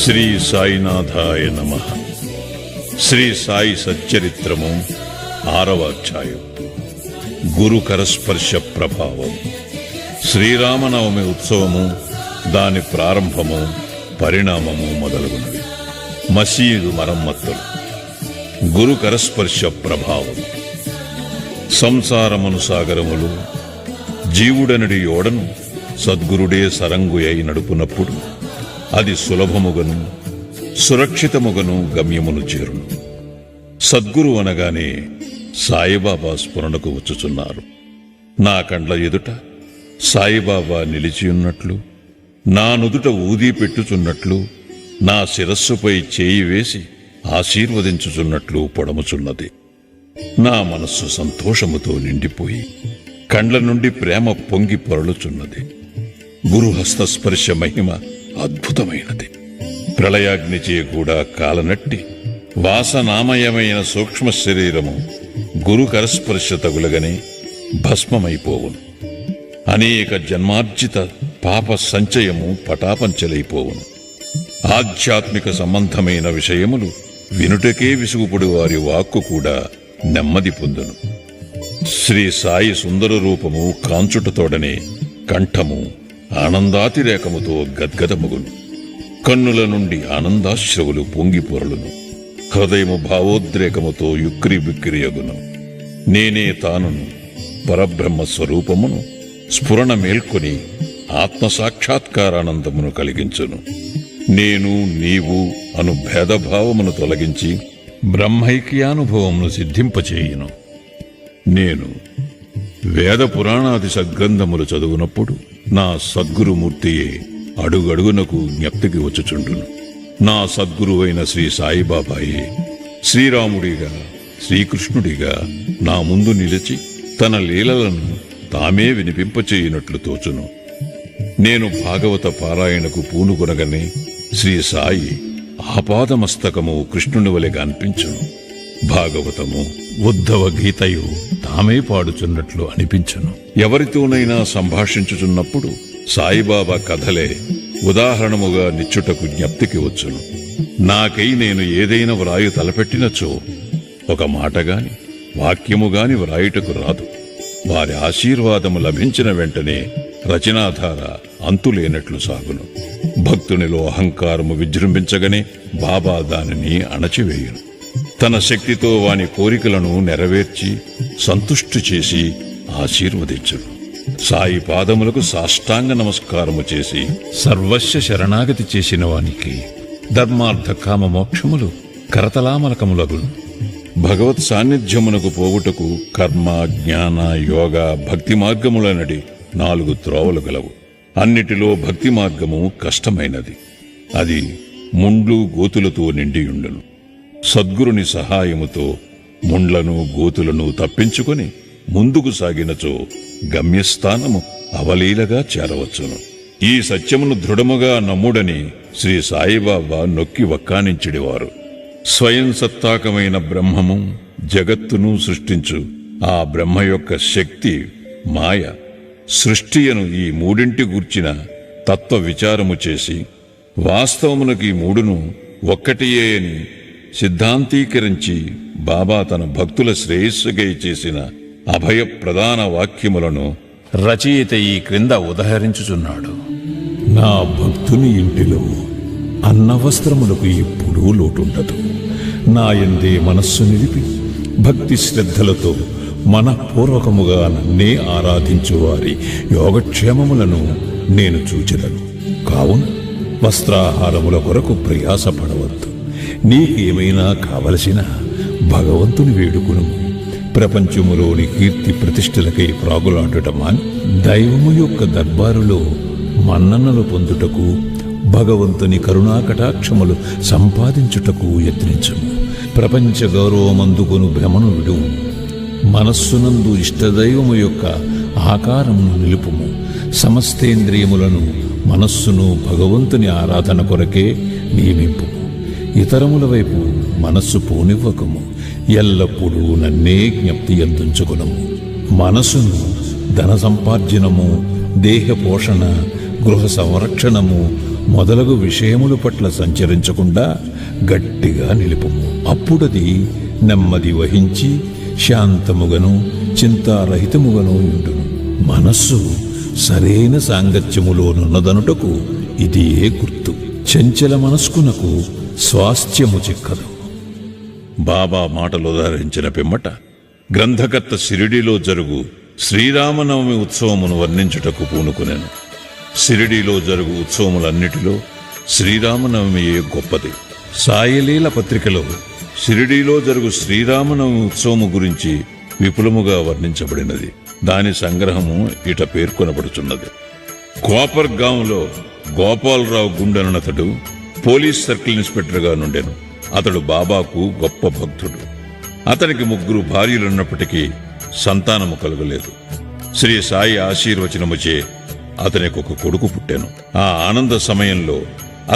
శ్రీ సాయినాథాయ నమః. శ్రీ సాయి సచ్చరిత్రము 6వ అధ్యాయం. గురు కరస్పర్శ ప్రభావం. శ్రీరామనవమి ఉత్సవము, దాని ప్రారంభము, పరిణామము మొదలగునవి. మసీదు మరమ్మత్తులు. గురు కరస్పర్శ ప్రభావం. సంసారమును సాగరములు జీవుడనడి ఓడను సద్గురుడే సరంగు అయి నడుపునప్పుడు అది సులభముగను సురక్షితముగను గమ్యమును చేరును. సద్గురు అనగానే సాయిబాబా స్ఫురణకు వచ్చుచున్నారు. నా కండ్ల ఎదుట సాయిబాబా నిలిచియున్నట్లు, నా నుదుట ఊదీ పెట్టుచున్నట్లు, నా శిరస్సుపై చేయి వేసి ఆశీర్వదించుచున్నట్లు పొడముచున్నది. నా మనస్సు సంతోషముతో నిండిపోయి కండ్ల నుండి ప్రేమ పొంగి పొరలుచున్నది. గురుహస్తస్పర్శ మహిమ అద్భుతమైనది. ప్రళయాగ్నిచే కూడా కాలనట్టి వాసనామయమైన సూక్ష్మ శరీరము గురు కరస్పర్శ తగులగనే భస్మమైపోవును. అనేక జన్మార్జిత పాప సంచయము పటాపంచలైపోవును. ఆధ్యాత్మిక సంబంధమైన విషయములు వినుటకే విసుగుపడు వారి వాక్కు కూడా నెమ్మది పొందును. శ్రీ సాయి సుందర రూపము కాంచుటతోడనే కంఠము ఆనందాతిరేకముతో గద్గదముగును. కన్నుల నుండి ఆనందాశ్రవులు పొంగి పొరలును. హృదయము భావోద్రేకముతో యుక్కిరి బిక్కిరియగును. నేనే తానును పరబ్రహ్మ స్వరూపమును స్ఫురణ మేల్కొని ఆత్మసాక్షాత్కారానందమును కలిగించును. నేను నీవు అను భేదభావమును తొలగించి బ్రహ్మైక్యానుభవమును సిద్ధింపచేయును. నేను వేద పురాణాది సద్గ్రంథములు చదువునప్పుడు నా సద్గురుమూర్తియే అడుగడుగునకు జ్ఞప్తికి వచ్చుచుండును. నా సద్గురువైన శ్రీ సాయిబాబాయే శ్రీరాముడిగా శ్రీకృష్ణుడిగా నా ముందు నిలిచి తన లీలలను తామే వినిపింపచేయునట్లు తోచును. నేను భాగవత పారాయణకు పూనుకొనగనే శ్రీ సాయి ఆపాదమస్తకము కృష్ణుని వలె అనిపించును. భాగవతము ఉద్ధవ గీతయు తామే పాడుచున్నట్లు అనిపించును. ఎవరితోనైనా సంభాషించుచున్నప్పుడు సాయిబాబా కథలే ఉదాహరణముగా నిచ్చుటకు జ్ఞప్తికి వచ్చును. నాకై నేను ఏదైనా వ్రాయు తలపెట్టినచో ఒక మాటగాని వాక్యముగాని వ్రాయుటకు రాదు. వారి ఆశీర్వాదము లభించిన వెంటనే రచనాధార అంతులేనట్లు సాగును. భక్తునిలో అహంకారము విజృంభించగానే బాబా దానిని అణచివేయును. తన శక్తితో వాని కోరికలను నెరవేర్చి సంతుష్టి చేసి ఆశీర్వదించును. సాయి పాదములకు సాష్టాంగ నమస్కారము చేసి సర్వస్వ శరణాగతి చేసిన వానికి ధర్మార్థ కామ మోక్షములు కరతలామలకములగును. భగవత్ సాన్నిధ్యమునకు పోవుటకు కర్మ, జ్ఞాన, యోగ, భక్తి మార్గములనడి 4 త్రోవలు గలవు. అన్నిటిలో భక్తి మార్గము కష్టమైనది. అది ముండ్లు గోతులతో నిండియుండును. సద్గురుని సహాయముతో ముండ్లను గోతులను తప్పించుకొని ముందుకు సాగినచో గమ్యస్థానము అవలీలగా చేరవచ్చును. ఈ సత్యమును దృఢముగా నమ్ముడని శ్రీ సాయిబాబా నొక్కి వక్కానించిడివారు. స్వయం సత్తాకమైన బ్రహ్మము జగత్తును సృష్టించు ఆ బ్రహ్మ యొక్క శక్తి మాయ సృష్టియను ఈ మూడింటి గూర్చిన తత్వ విచారము చేసి వాస్తవమునకు ఈ మూడును ఒక్కటియే అని సిద్ధాంతీకరించి బాబా తన భక్తుల శ్రేయస్సుకై చేసిన అభయ ప్రధాన వాక్యములను రచయిత ఈ క్రింద ఉదహరించుచున్నాడు. నా భక్తుని ఇంటిలో అన్నవస్త్రములకు ఎప్పుడూ లోటుండదు. నా యందే మనస్సు నిలిపి భక్తి శ్రద్ధలతో మనఃపూర్వకముగా నన్నే ఆరాధించు వారి యోగక్షేమములను నేను చూచెదను. కావున వస్త్రాహారముల కొరకు ప్రయాసపడవద్దు. నీకేమైనా కావలసిన భగవంతుని వేడుకును. ప్రపంచములోని కీర్తి ప్రతిష్టలకై ప్రాగులాడుట మాని దైవము యొక్క దర్బారులో మన్ననలు పొందుటకు భగవంతుని కరుణాకటాక్షములు సంపాదించుటకు యత్నించము. ప్రపంచ గౌరవమందుకొను భ్రమను విడువు. మనస్సునందు ఇష్టదైవము యొక్క ఆకారమును నిలుపుము. సమస్తేంద్రియములను మనస్సును భగవంతుని ఆరాధన కొరకే నియమింపు. ఇతరముల వైపు మనస్సు పోనివ్వకము. ఎల్లప్పుడూ నన్నే జ్ఞప్తి అందించుకునము. మనసును ధన సంపార్జనము, దేహ పోషణ, గృహ సంరక్షణము, మొదలగు విషయముల పట్ల సంచరించకుండా గట్టిగా నిలుపుము. అప్పుడది నెమ్మది వహించి శాంతముగను చింతారహితముగను ఉండును. మనస్సు సరైన సాంగత్యములోనున్నదనుటకు ఇదియే గుర్తు. చంచల మనస్కునకు స్వాస్థ్యము చిక్కదు. బాబా మాటలు ఉదాహరించిన పిమ్మట గ్రంథకర్త షిరిడీలో జరుగు శ్రీరామనవమి ఉత్సవమును వర్ణించుటకు పూనుకునేను. షిరిడీలో జరుగు ఉత్సవములన్నిటిలో శ్రీరామనవమియే గొప్పది. సాయిలీల పత్రికలో షిరిడీలో జరుగు శ్రీరామనవమి ఉత్సవము గురించి విపులముగా వర్ణించబడినది. దాని సంగ్రహము ఇట పేర్కొనబడుచున్నది. కోపర్గాంలో గోపాలరావు గుండెనతడు పోలీస్ సర్కిల్ ఇన్స్పెక్టర్గా నుండెను. అతడు బాబాకు గొప్ప భక్తుడు. అతనికి 3 భార్యలున్నప్పటికీ సంతానము కలుగలేదు. శ్రీ సాయి ఆశీర్వచనముచే అతనికి ఒక కొడుకు పుట్టెను. ఆ ఆనంద సమయంలో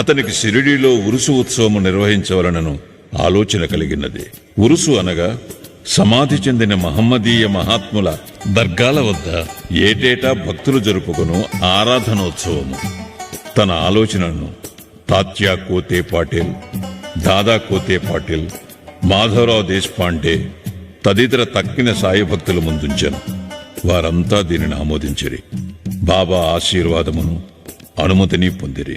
అతనికి షిరిడీలో ఉరుసు ఉత్సవము నిర్వహించవలనను ఆలోచన కలిగినది. ఉరుసు అనగా సమాధి చెందిన మహమ్మదీయ మహాత్ముల దర్గాల వద్ద ఏటేటా భక్తులు జరుపుకొను ఆరాధనోత్సవము. తన ఆలోచనను తాత్యా కోతే పాటిల్, దాదా కోతే పాటిల్, మాధవరావు దేశపాండే తదితర తక్కిన సాయి భక్తుల ముందుంచాను. వారంతా దీనిని ఆమోదించిరి. బాబా ఆశీర్వాదమును అనుమతిని పొందిరి.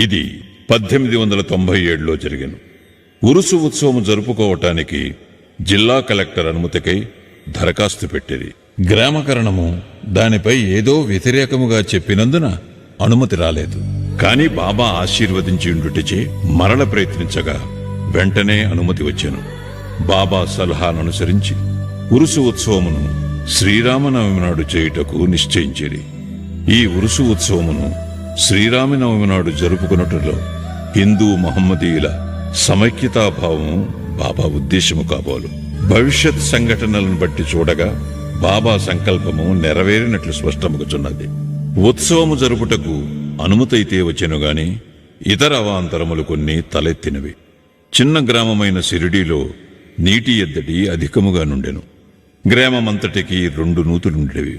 ఇది 1897లో జరిగెను. ఉరుసు ఉత్సవము జరుపుకోవటానికి జిల్లా కలెక్టర్ అనుమతికై దరఖాస్తు పెట్టిరి. గ్రామకరణము దానిపై ఏదో వ్యతిరేకముగా చెప్పినందున అనుమతి రాలేదు. కాని బాబా ఆశీర్వదించి ఉండుటచే మరల ప్రయత్నించగా వెంటనే అనుమతి వచ్చెను. బాబా సలహాననుసరించి ఉరుసు ఉత్సవమును శ్రీరామనవమి నాడు చేయుటకు నిశ్చయించిరి. ఈ ఉరుసు ఉత్సవమును శ్రీరామనవమి నాడు జరుపుకున్నట్టులో హిందూ మహమ్మదీయుల సమైక్యతాభావము బాబా ఉద్దేశము కాబోలు. భవిష్యత్ సంఘటనలను బట్టి చూడగా బాబా సంకల్పము నెరవేరినట్లు స్పష్టముగుచున్నది. ఉత్సవము జరుపుటకు అనుమతైతే వచ్చెను గాని ఇతర అవాంతరములు కొన్ని తలెత్తినవి. చిన్న గ్రామమైన షిరిడీలో నీటి ఎద్దడి అధికముగా నుండెను. గ్రామమంతటికి 2 నూతులుండేవి.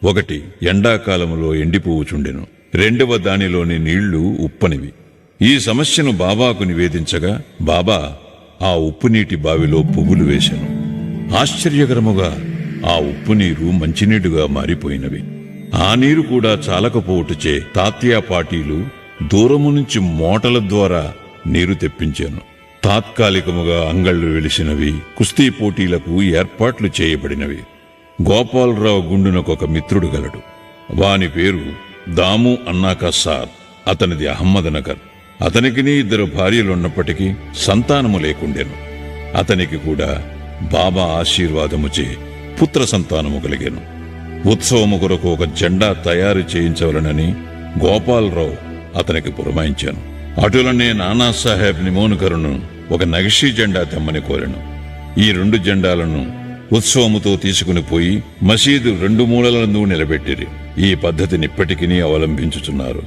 ఒకటి ఎండాకాలములో ఎండిపోవుచుండెను. రెండవ దానిలోని నీళ్లు ఉప్పనివి. ఈ సమస్యను బాబాకు నివేదించగా బాబా ఆ ఉప్పు నీటి బావిలో పువ్వులు వేశాను. ఆశ్చర్యకరముగా ఆ ఉప్పు నీరు మంచినీరుగా మారిపోయినవి. ఆ నీరు కూడా చాలకపోవుటచే తాత్యా పాటీలు దూరము నుంచి మోటల ద్వారా నీరు తెప్పించాను. తాత్కాలికముగా అంగళ్ళు వెలిసినవి. కుస్తీ పోటీలకు ఏర్పాట్లు చేయబడినవి. గోపాలరావు గుండునకొక మిత్రుడు గలడు. వాని పేరు దాము అన్నాకా సార్. అతనిది అహ్మద్నగర్. అతనికిని 2 భార్యలున్నప్పటికీ సంతానము లేకుండెను. అతనికి కూడా బాబా ఆశీర్వాదముచే పుత్ర సంతానము కలిగెను. ఉత్సవము కొరకు ఒక జెండా తయారు చేయించవలనని గోపాలరావు అతనికి పురమాయించాను. అటులనే నానాసాహెబ్ నిమోన్కర్ను ఒక నగిషీ జెండా తెమ్మని కోరెను. ఈ 2 జెండాలను ఉత్సవముతో తీసుకుని పోయి మసీదు 2 మూలలందు నిలబెట్టిరి. ఈ పద్ధతిని ఇప్పటికీ అవలంబించుచున్నారు.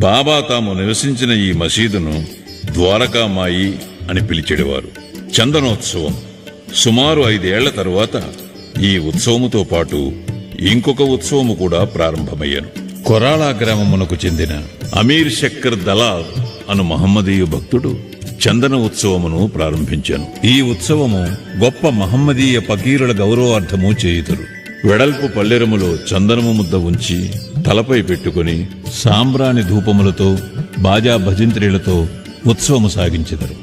బాబా తాము నివసించిన ఈ మసీదును ద్వారకామాయి అని పిలిచెడివారు. చందనోత్సవం సుమారు 5 ఏళ్ల తరువాత ఈ ఉత్సవముతో పాటు ఇంకొక ఉత్సవము కూడా ప్రారంభమయ్యాను. కొరాళా గ్రామమునకు చెందిన అమీర్ శక్కర్ దలాల్ అను మహమ్మదీయ భక్తుడు చందన ఉత్సవమును ప్రారంభించాను. ఈ ఉత్సవము గొప్ప మహమ్మదీయ పకీరుల గౌరవార్థము చేయుదురు. వెడల్పు పల్లెరములో చందనము ముద్ద ఉంచి తలపై పెట్టుకుని సాంబ్రాణి ధూపములతో బాజా భజంత్రీలతో ఉత్సవము సాగించెదరు.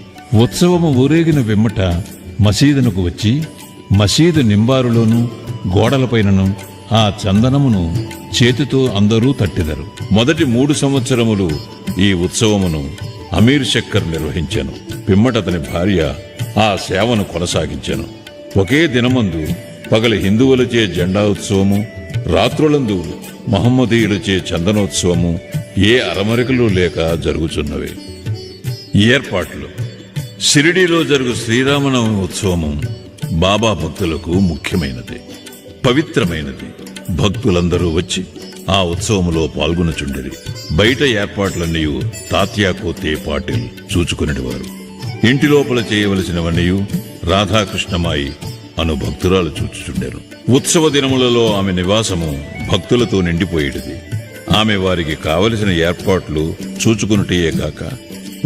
ఉత్సవము ఊరేగిన వెమ్మట మసీదునకు వచ్చి మసీదు నింబారులోనూ గోడలపైనను ఆ చందనమును చేతితో అందరూ తట్టిదరు. మొదటి 3 సంవత్సరములు ఈ ఉత్సవమును అమీర్ శక్కర్ నిర్వహించాను. పిమ్మటతని భార్య ఆ సేవను కొనసాగించాను. ఒకే దినమందు పగలు హిందువులచే జెండా ఉత్సవము, రాత్రులందు మహమ్మదీయులచే చందనోత్సవము ఏ అరమరికలు లేక జరుగుచున్నవి. ఏర్పాట్లు. షిరిడీలో జరుగు శ్రీరామనవమి ఉత్సవము బాబా భక్తులకు ముఖ్యమైనది, పవిత్రమైనది. భక్తులందరూ వచ్చి ఆ ఉత్సవములో పాల్గొనుచుండిరి. బయట ఏర్పాట్లన్నీ తాత్యా కోతే పాటిల్ చూచుకునేవారు. ఇంటి లోపల చేయవలసినవన్నీ రాధాకృష్ణమాయి అను భక్తురాలు చూచుచుండెను. ఉత్సవ దినములలో ఆమె నివాసము భక్తులతో నిండిపోయేటిది. ఆమె వారికి కావలసిన ఏర్పాట్లు చూచుకునుటయే కాక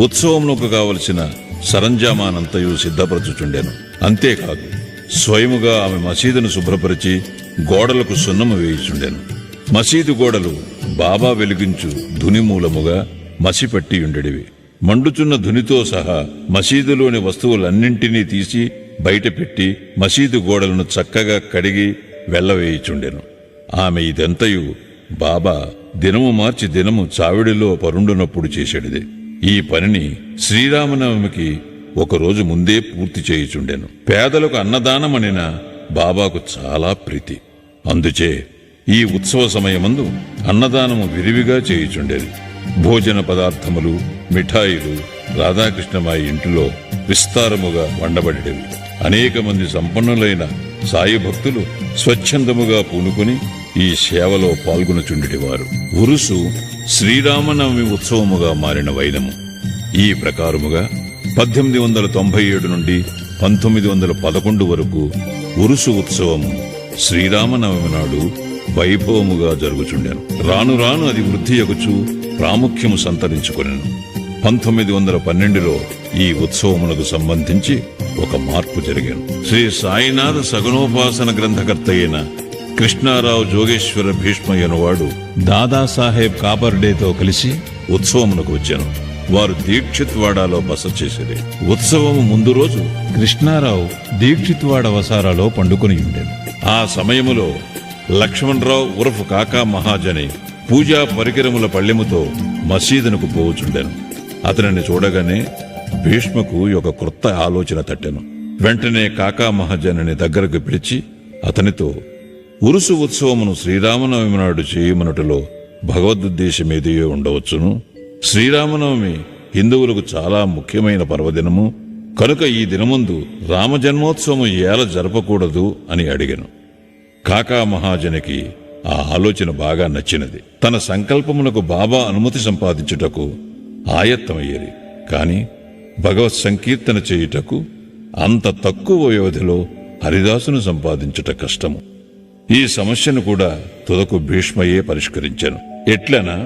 ఉత్సవమునకు కావలసిన సరంజామానంతయు సిద్ధపరచుచుండెను. అంతేకాదు స్వయముగా ఆమె మసీదును శుభ్రపరిచి గోడలకు సున్నము వేయుచుండెను. మసీదు గోడలు బాబా వెలిగించు ధుని మూలముగా మసిపట్టియుండెడివి. మండుచున్న ధునితో సహా మసీదులోని వస్తువులన్నింటినీ తీసి బయటపెట్టి మసీదు గోడలను చక్కగా కడిగి వెళ్లవేయుచుండెను. ఆమె ఇదెంతయు బాబా దినము మార్చి దినము చావిడిలో పరుండునప్పుడు చేసేడిదే. ఈ పనిని శ్రీరామనవమికి ఒకరోజు ముందే పూర్తి చేయుచుండెను. పేదలకు అన్నదానమనిన బాబాకు చాలా ప్రీతి. అందుచే ఈ ఉత్సవ సమయమందు అన్నదానము విరివిగా చేయుచుండేది. భోజన పదార్థములు, మిఠాయిలు రాధాకృష్ణమాయి ఇంటిలో విస్తారముగా వండబడేవి. అనేక మంది సంపన్నులైన సాయి భక్తులు స్వచ్ఛందముగా పూనుకొని ఈ సేవలో పాల్గొనుచుండేటివారు. ఉరుసు శ్రీరామనవమి ఉత్సవముగా మారిన వైనము. ఈ ప్రకారముగా 1897 నుండి 1911 వరకు ఉరుసు ఉత్సవము శ్రీరామనవమి నాడు వైభవముగా జరుగుచుండెను. రాను రాను అది వృద్ధి యొగుచు ప్రాముఖ్యము సంతరించుకొనెను. 1912లో ఈ ఉత్సవమునకు సంబంధించి ఒక మార్పు జరిగాను. శ్రీ సాయినాథ సగుణోపాసన గ్రంథకర్త అయిన కృష్ణారావు జోగేశ్వర భీష్మయ్యనువాడు దాదాసాహెబ్ కాపర్డేతో కలిసి ఉత్సవమునకు వచ్చాను. వారు దీక్షిత్వాడాలో బస చేసేది. ఉత్సవము ముందు రోజు కృష్ణారావు దీక్షిత్వాడ వసారాలో పండుకొని ఉండేది. ఆ సమయములో లక్ష్మణరావు ఉరఫ్ కాకా మహాజని పూజా పరికరముల పళ్ళెముతో మసీదునకు పోవుచుండెను. అతనిని చూడగానే భీష్మకు ఒక క్రొత్త ఆలోచన తట్టెను. వెంటనే కాకా మహాజనిని దగ్గరకు పిలిచి అతనితో ఉరుసు ఉత్సవమును శ్రీరామనవమి నాడు చేయమనుటలో భగవదుద్దేశమేదియో ఉండవచ్చును. శ్రీరామనవమి హిందువులకు చాలా ముఖ్యమైన పర్వదినము కనుక ఈ దినముందు రామజన్మోత్సవము ఏల జరపకూడదు అని అడిగాను. కాకా మహాజనికి ఆ ఆలోచన బాగా నచ్చినది. తన సంకల్పమునకు బాబా అనుమతి సంపాదించుటకు ఆయత్తమయ్యేది. కాని భగవత్ సంకీర్తన చేయుటకు అంత తక్కువ వ్యవధిలో హరిదాసును సంపాదించుట కష్టము. ఈ సమస్యను కూడా తుదకు భీష్మయే పరిష్కరించెను. ఎట్లనా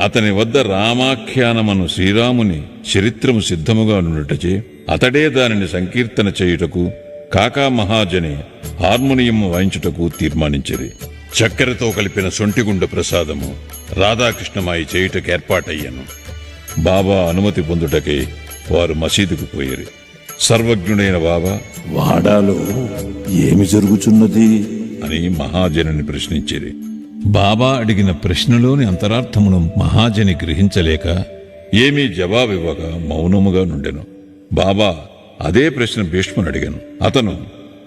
అతని వద్ద రామాఖ్యానమను శ్రీరాముని చరిత్రము సిద్ధముగా నుండుటచే అతడే దానిని సంకీర్తన చేయుటకు కాకా మహాజని హార్మోనియం వాయించుటకు తీర్మానించిరి. చక్కెరతో కలిపిన సొంటిగుండ ప్రసాదము రాధాకృష్ణమాయి చేయుటకు ఏర్పాటయ్యాను. బాబా అనుమతి పొందుటకే వారు మసీదుకు పోయిరి. సర్వజ్ఞుడైన బాబా, వాడాలో ఏమి జరుగుచున్నది అని మహాజనిని ప్రశ్నించిరి. బాబా అడిగిన ప్రశ్నలోని అంతరార్థమును మహాజని గ్రహించలేక ఏమీ జవాబివ్వగా మౌనముగా నుండెను. బాబా అదే ప్రశ్న భీష్ముని అడిగాను. అతను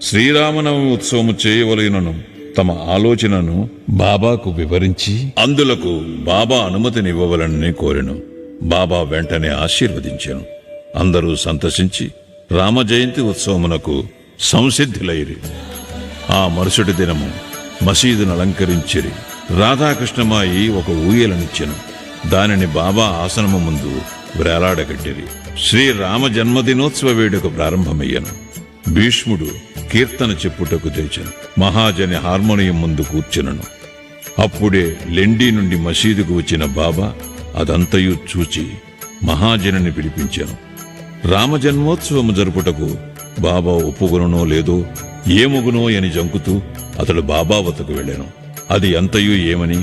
శ్రీరామనవమి ఉత్సవము చేయవలెనను తమ ఆలోచనను బాబాకు వివరించి అందులకు బాబా అనుమతినివ్వవలనని కోరెను. బాబా వెంటనే ఆశీర్వదించాను. అందరూ సంతసించి రామజయంతి ఉత్సవమునకు సంసిద్ధులైరి. ఆ మరుసటి దినము మసీదును అలంకరించిరి. రాధాకృష్ణమాయి ఒక ఊయలనిచ్చెను. దానిని బాబా ఆసనము ముందు వ్రేలాడగట్టిరి. శ్రీరామ జన్మదినోత్సవ వేడుక ప్రారంభమయ్యను. భీష్ముడు కీర్తన చెప్పుటకు తెచ్చను. మహాజని హార్మోనియం ముందు కూర్చునను. అప్పుడే లెండి నుండి మసీదుకు వచ్చిన బాబా అదంతయు చూచి మహాజనిని పిలిపించాను. రామజన్మోత్సవము జరుపుటకు బాబా ఒప్పుకొనునో లేదో ఏముగునో అని జంకుతూ అతడు బాబా వద్దకు వెళ్ళాను. అది అంతయు ఏమని,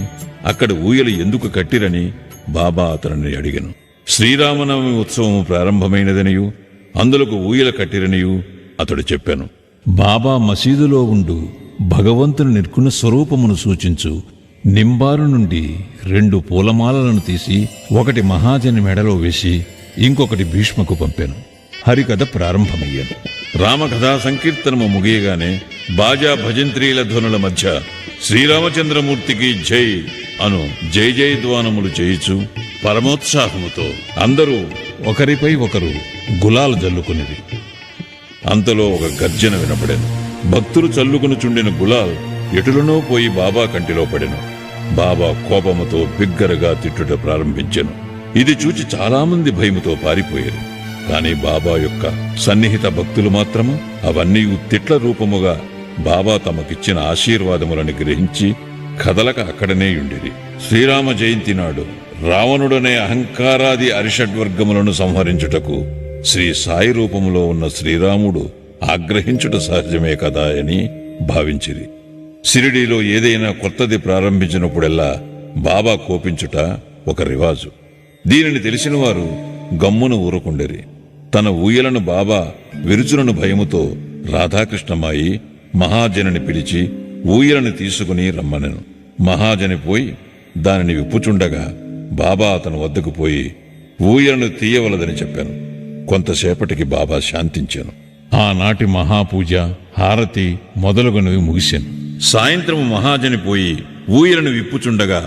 అక్కడ ఊయలు ఎందుకు కట్టిరని బాబా అతనిని అడిగాను. శ్రీరామనవమి ఉత్సవము ప్రారంభమైనదనియు అందులకు ఊయల కట్టిరనియు అతడు చెప్పాను. బాబా మసీదులో ఉండు భగవంతుని నిర్గుణ స్వరూపమును సూచించు నింబారు నుండి 2 పూలమాలలను తీసి ఒకటి మహాజని మెడలో వేసి ఇంకొకటి భీష్మకు పంపాను. హరికథ ప్రారంభమయ్యాను. రామకథా సంకీర్తనము ముగియగానే బాజా భజంత్రీల ధ్వనుల మధ్య శ్రీరామచంద్రమూర్తికి జై అను జై జై ధ్వానములు చేయిచు పరమోత్సాహముతో అందరూ ఒకరిపై ఒకరు గులాలు జల్లుకునేది. అంతలో ఒక గర్జన వినపడెను. భక్తులు చల్లుకుని చుండిన గులాల్ ఎటులనో పోయి బాబా కంటిలో పడెను. బాబా కోపముతో బిగ్గరగా తిట్టుట ప్రారంభించెను. ఇది చూచి చాలామంది భయముతో పారిపోయారు. కాని బాబా యొక్క సన్నిహిత భక్తులు మాత్రము అవన్నీ తిట్ల రూపముగా బాబా తమకిచ్చిన ఆశీర్వాదములను గ్రహించి కదలక అక్కడనే యుండిరి. శ్రీరామ జయంతి నాడు రావణుడనే అహంకారాది అరిషడ్వర్గములను సంహరించుటకు శ్రీ సాయి రూపములో ఉన్న శ్రీరాముడు ఆగ్రహించుట సహజమే కదా అని భావించిరి. షిరిడీలో ఏదైనా కొత్తది ప్రారంభించినప్పుడెల్లా బాబా కోపించుట ఒక రివాజు. దీనిని తెలిసిన వారు గమ్మున ఊరుకుండిరి. తన ఊయలను బాబా విరుచులను భయముతో రాధాకృష్ణమాయి మహాజనిని పిలిచి ఊయలను తీసుకుని రమ్మనెను. మహాజని పోయి దానిని విప్పుచుండగా బాబా అతని వద్దకు పోయి ఊయలను తీయవలదని చెప్పాను. కొంతసేపటికి బాబా శాంతించాను. ఆనాటి మహాపూజ, హారతి మొదలుగునవి ముగిశాను. సాయంత్రం మహాజని పోయి ఊయలను విప్పుచుండగా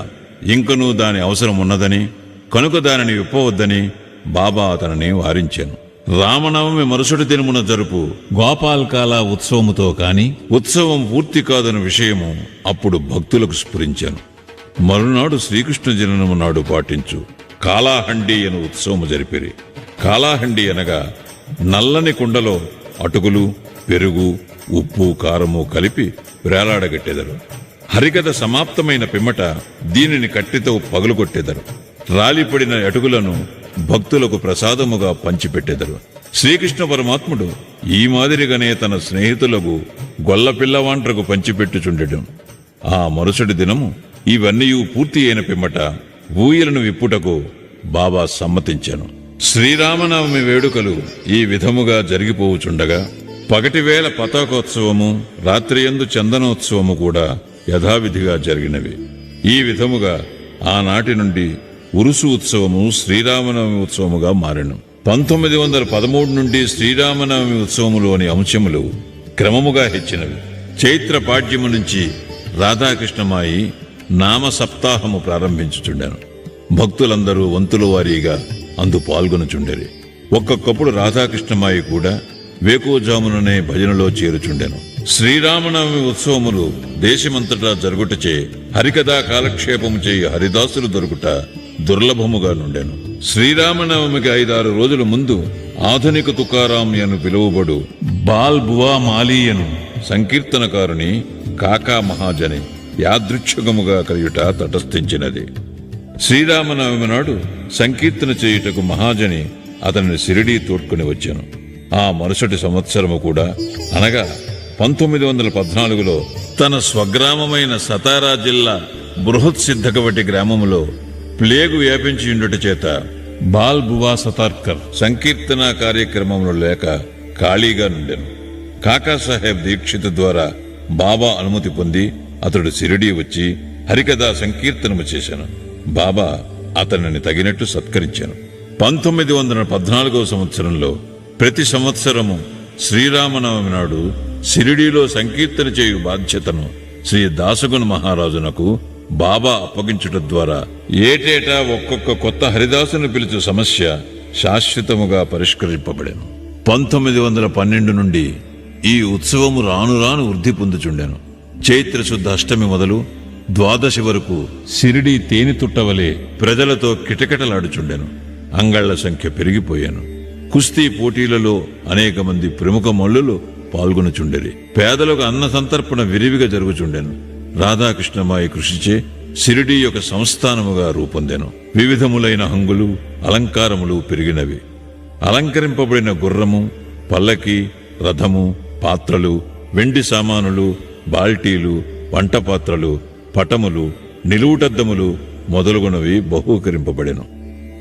ఇంకనూ దాని అవసరం ఉన్నదని, కనుక దానిని విప్పవద్దని బాబా అతనిని వారించాను. రామనవమి మరుసటి దినమున జరుపు గోపాల్కాల ఉత్సవముతో కాని ఉత్సవం పూర్తి కాదన్న విషయము అప్పుడు భక్తులకు స్ఫురించాను. మరునాడు శ్రీకృష్ణ జననము నాడు పాటించు కాలాహండి అను ఉత్సవము జరిపిరి. కాలాహండి అనగా నల్లని కుండలో అటుకులు, పెరుగు, ఉప్పు, కారము కలిపి వేలాడగట్టెదరు. హరికథ సమాప్తమైన పిమ్మట దీనిని కట్టెతో పగులుకొట్టెదరు. రాలిపడిన అటుకులను భక్తులకు ప్రసాదముగా పంచిపెట్టెదరు. శ్రీకృష్ణ పరమాత్ముడు ఈ మాదిరిగానే తన స్నేహితులకు గొల్ల పిల్లవాంట్రకు పంచిపెట్టుచుండెను. ఆ మరుసటి దినము ఇవన్నీ పూర్తి అయిన పిమ్మట ఊయలను విప్పుటకు బాబా సమ్మతించాను. శ్రీరామనవమి వేడుకలు ఈ విధముగా జరిగిపోవుచుండగా పగటివేళ పతాకోత్సవము, రాత్రియందు చందనోత్సవము కూడా యథావిధిగా జరిగినవి. ఈ విధముగా ఆనాటి నుండి ఉరుసు ఉత్సవము శ్రీరామనవమి ఉత్సవముగా మారెను. 1913 నుండి శ్రీరామనవమి ఉత్సవములోని అంశములు క్రమముగా హెచ్చినవి. చైత్ర పాడ్యము నుంచి రాధాకృష్ణమాయి నామ సప్తాహము ప్రారంభించుచుండెను. భక్తులందరూ వంతుల వారీగా అందు పాల్గొనుచుండెరి. ఒక్కొక్కప్పుడు రాధాకృష్ణమాయి కూడా వేకోజాముననే భజనలో చేరుచుండెను. శ్రీరామనవమి ఉత్సవములు దేశమంతటా జరుగుటచే హరికథా కాలక్షేపము చేయి హరిదాసులు దొరుకుట దుర్లభముగా నుండెను. శ్రీరామనవమికి 5-6 రోజుల ముందు ఆధునిక తుకారాం అని పిలువబడు బాల్ బువా మాలీయను సంకీర్తనకారుని కాకా మహాజని యాదృచ్ఛికముగా కలియుట తటస్థించినది. శ్రీరామనవమి నాడు సంకీర్తన చేయుటకు మహాజని అతనిని షిరిడీ తోడ్కొని వచ్చాను. ఆ మరుసటి సంవత్సరము కూడా అనగా 1914లో తన స్వగ్రామమైన సతారా జిల్లా బృహత్ సిద్ధకవటి గ్రామములో ప్లేగు వ్యాపించి ఉండుట చేత బాల్ బువా సతార్కర్ సంకీర్తన కార్యక్రమంలో లేక ఖాళీగా నుండెను. కాకాసాహెబ్ దీక్షిత్ ద్వారా బాబా అనుమతి పొంది అతడు షిరిడీ వచ్చి హరికథా సంకీర్తనము చేశాను. బాబా అతనిని తగినట్టు సత్కరించాను. 1914వ సంవత్సరంలో ప్రతి సంవత్సరము శ్రీరామనవమి నాడు షిరిడీలో సంకీర్తన చేయు బాధ్యతను శ్రీ దాసగుణ మహారాజునకు బాబా అప్పగించుట ద్వారా ఏటేటా ఒక్కొక్క కొత్త హరిదాసును పిలుచు సమస్య శాశ్వతముగా పరిష్కరింపబడెను. 1912 నుండి ఈ ఉత్సవము రాను రాను వృద్ధి పొందుచుండెను. చైత్రశుద్ధ అష్టమి మొదలు ద్వాదశి వరకు షిరిడీ తేనె తుట్టవలే ప్రజలతో కిటకిటలాడుచుండెను. అంగళ్ల సంఖ్య పెరిగిపోయాను. కుస్తీ పోటీలలో అనేక మంది ప్రముఖ మల్లులు పాల్గొనుచుండెరి. పేదలకు అన్న సంతర్పణ విరివిగా జరుగుచుండెను. రాధాకృష్ణమాయి కృషిచే షిరిడీ యొక్క సంస్థానముగా రూపొందెను. వివిధములైన హంగులు, అలంకారములు పెరిగినవి. అలంకరింపబడిన గుర్రము, పల్లకి, రథము, పాత్రలు, వెండి సామానులు, బాల్టీలు, వంట పాత్రలు, పటములు, నిలువుటద్దములు మొదలుగునవి బహూకరింపబడెను.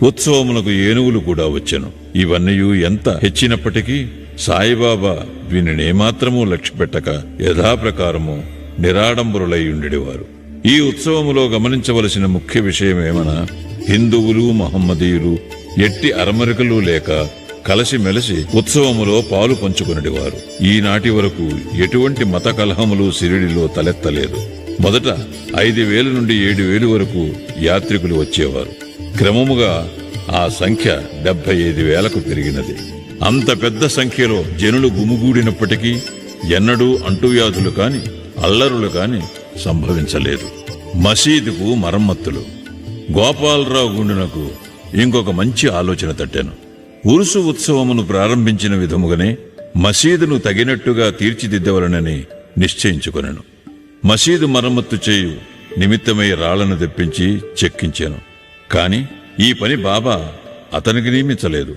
ఉత్సవములకు ఏనుగులు కూడా వచ్చెను. ఇవన్నీ ఎంత హెచ్చినప్పటికీ సాయిబాబా వీనినేమాత్రమూ లక్ష్యపెట్టక యథాప్రకారము నిరాడంబరులై ఉండేవారు. ఈ ఉత్సవములో గమనించవలసిన ముఖ్య విషయమేమనా హిందువులు, మహమ్మదీయులు ఎట్టి అరమరికలు లేక కలసిమెలసి ఉత్సవములో పాలు పంచుకొనివారు. ఈనాటి వరకు ఎటువంటి మత కలహములు షిరిడీలో తలెత్తలేదు. మొదట 5,000 నుండి 7,000 వరకు యాత్రికులు వచ్చేవారు. క్రమముగా ఆ సంఖ్య 75,000కు పెరిగినది. అంత పెద్ద సంఖ్యలో జనులు గుమిగూడినప్పటికీ ఎన్నడూ అంటువ్యాధులు కాని అల్లరులు కాని సంభవించలేదు. మసీదుకు మరమ్మతులు. గోపాలరావు గుండునకు ఇంకొక మంచి ఆలోచన తట్టాను. ఉరుసు ఉత్సవమును ప్రారంభించిన విధముగానే మసీదును తగినట్టుగా తీర్చిదిద్దవలనని నిశ్చయించుకొనెను. మసీదు మరమ్మత్తు చేయు నిమిత్తమై రాళ్లను తెప్పించి చెక్కించాను. కాని ఈ పని బాబా అతనికి నియమించలేదు.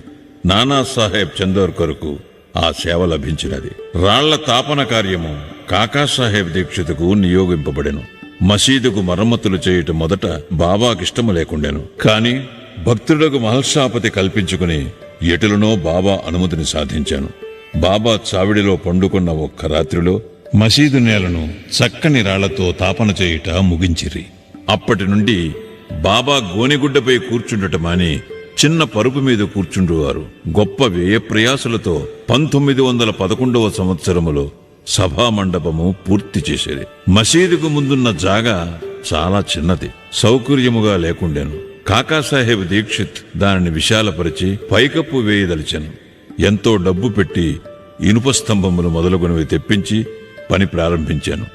నానాసాహెబ్ చందోర్కర్కు ఆ సేవ లభించినది. రాళ్ల తాపన కార్యము కాకాసాహెబ్ దీక్షితుకు నియోగింపబడెను. మసీదుకు మరమ్మతులు చేయటం మొదట బాబాకిష్టము లేకుండెను. కాని భక్తులకు మహల్షాపతి కల్పించుకుని ఎటులనో బాబా అనుమతిని సాధించాను. బాబా చావిడిలో పండుకున్న ఒక్క రాత్రిలో మసీదు నేలను చక్కని రాళ్లతో తాపన చేయుట ముగించిరి. అప్పటి నుండి బాబా గోనెగుడ్డపై కూర్చుండటమాని చిన్న పరుపు మీద కూర్చుండువారు. గొప్ప వ్యయప్రయాసులతో 1911వ సంవత్సరములో సభామండపము పూర్తి చేసేది. మసీదుకు ముందున్న జాగా చాలా చిన్నది, సౌకర్యముగా లేకుండెను. కాకాసాహెబ్ దీక్షిత్ దానిని విశాలపరిచి పైకప్పు వేయదలిచెను. ఎంతో డబ్బు పెట్టి ఇనుప స్తంభములు మొదలుగునవి తెప్పించి పని ప్రారంభించాను.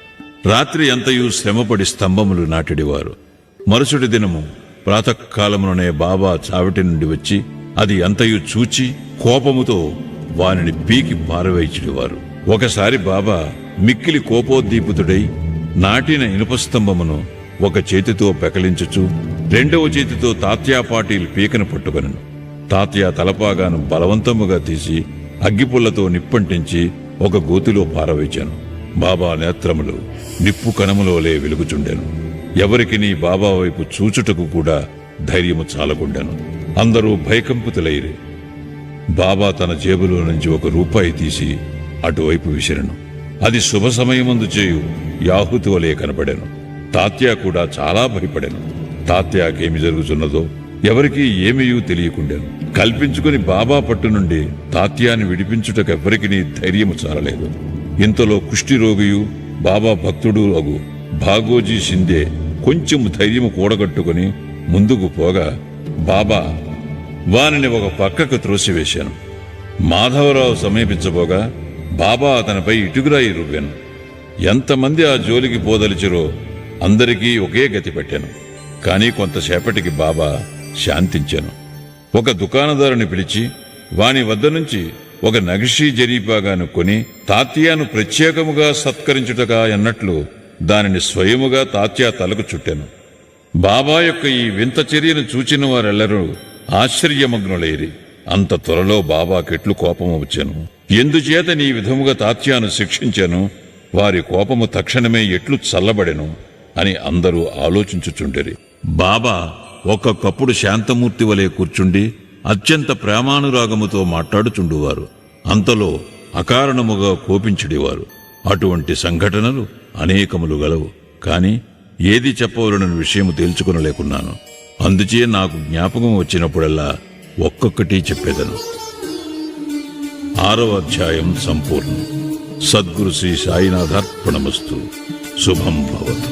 రాత్రి అంతయు శ్రమపడి స్తంభములు నాటిడివారు. మరుసటి దినము ప్రాతకాలముననే బాబా చావిటి నుండి వచ్చి అది అంతయు చూచి కోపముతో వానిని పీకి పారవేయిచిడివారు. ఒకసారి బాబా మిక్కిలి కోపోద్దీపుతుడై నాటిన ఇనుప స్తంభమును ఒక చేతితో పెకలించుచు రెండవ చేతితో తాత్యా పాటీలు పీకను పట్టుకొనెను. తాత్యా తలపాగాను బలవంతముగా తీసి అగ్గిపుల్లతో నిప్పంటించి ఒక గోతిలో పారవేచాను. బాబా నేత్రములు నిప్పు కణములోలే వెలుగుచుండెను. ఎవరికి నీ బాబా వైపు చూచుటకు కూడా ధైర్యము చాలకుండెను. అందరూ భయకంపితులైరి. బాబా తన జేబులో నుంచి ₹1 తీసి అటువైపు విసిరెను. అది శుభ సమయమందు చేయు యాహుతి వలె కనబడెను. తాత్యా కూడా చాలా భయపడెను. తాత్యాకేమి జరుగుతున్నదో ఎవరికీ ఏమీయూ తెలియకుండెను. కల్పించుకుని బాబా పట్టు నుండి తాత్యాన్ని విడిపించుటకెవ్వరికి ధైర్యము చాలలేదు. ఇంతలో కుష్ఠిరోగియు బాబా భక్తుడు అగు భాగోజీ షిందే కొంచెం ధైర్యము కూడగట్టుకుని ముందుకు పోగా బాబా వానిని ఒక పక్కకు త్రోసివేశాను. మాధవరావు సమీపించబోగా బాబా అతనిపై ఇటుకురాయి రువ్వాను. ఎంతమంది ఆ జోలికి పోదలిచిరో అందరికీ ఒకే గతి పెట్టాను. కాని కొంతసేపటికి బాబా శాంతించాను. ఒక దుకాణదారుని పిలిచి వాని వద్ద నుంచి ఒక నగిషీ జరీపాగాను కొని తాత్యాను ప్రత్యేకముగా సత్కరించుటగా అన్నట్లు దానిని స్వయముగా తాత్యా తలకు చుట్టాను. బాబా యొక్క ఈ వింత చర్యను చూచిన వారెల్లరూ ఆశ్చర్యమగ్నులైరి. అంత త్వరలో బాబాకెట్లు కోపము వచ్చాను. ఎందుచేత నీ విధముగా తాత్యాను శిక్షించాను, వారి కోపము తక్షణమే ఎట్లు చల్లబడెను అని అందరూ ఆలోచించుచుండిరి. బాబా ఒక్కొక్కప్పుడు శాంతమూర్తి వలె కూర్చుండి అత్యంత ప్రేమానురాగముతో మాట్లాడుచుండువారు. అంతలో అకారణముగా కోపించుడివారు. అటువంటి సంఘటనలు అనేకములు గలవు. కాని ఏది చెప్పవలనని విషయము తేల్చుకునలేకున్నాను. అందుచే నాకు జ్ఞాపకం వచ్చినప్పుడల్లా ఒక్కొక్కటి చెప్పేదను. 6వ అధ్యాయం సంపూర్ణం. సద్గురు శ్రీ సాయినాథార్పణమస్తు. శుభం భవతు.